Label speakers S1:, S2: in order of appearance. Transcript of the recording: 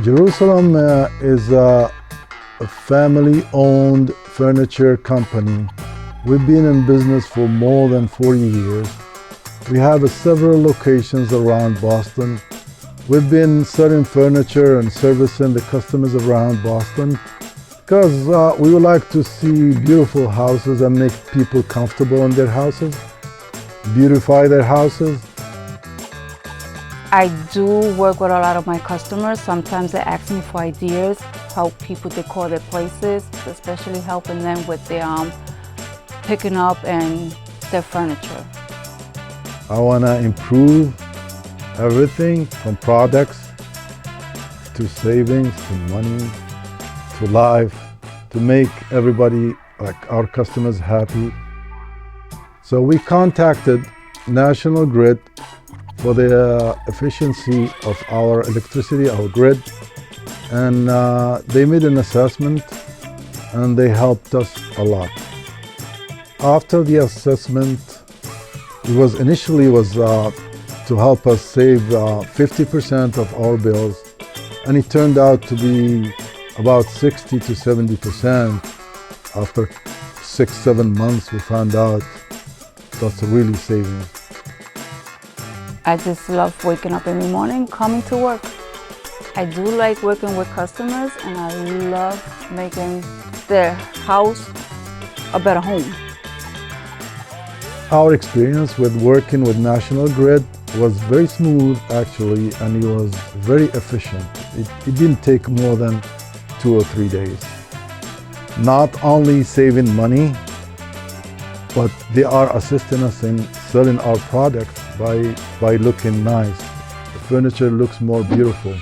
S1: Jerusalem is a family-owned furniture company. We've been in business for more than 40 years. We have several locations around Boston. We've been selling furniture and servicing the customers around Boston because we would like to see beautiful houses and make people comfortable in their houses, beautify their houses.
S2: I do work with a lot of my customers. Sometimes they ask me for ideas, help people decor their places, especially helping them with their picking up and their furniture.
S1: I want to improve everything from products to savings to money to life to make everybody, like our customers, happy. So we contacted National Grid for the efficiency of our electricity, our grid, and they made an assessment and they helped us a lot. After the assessment, it was initially to help us save 50% of our bills, and it turned out to be about 60 to 70%. After 6-7 months, we found out that's really saving.
S2: I just love waking up every morning, coming to work. I do like working with customers, and I love making their house a better home.
S1: Our experience with working with National Grid was very smooth, actually, and it was very efficient. It didn't take more than 2 or 3 days. Not only saving money, but they are assisting us in selling our products by looking nice. The furniture looks more beautiful.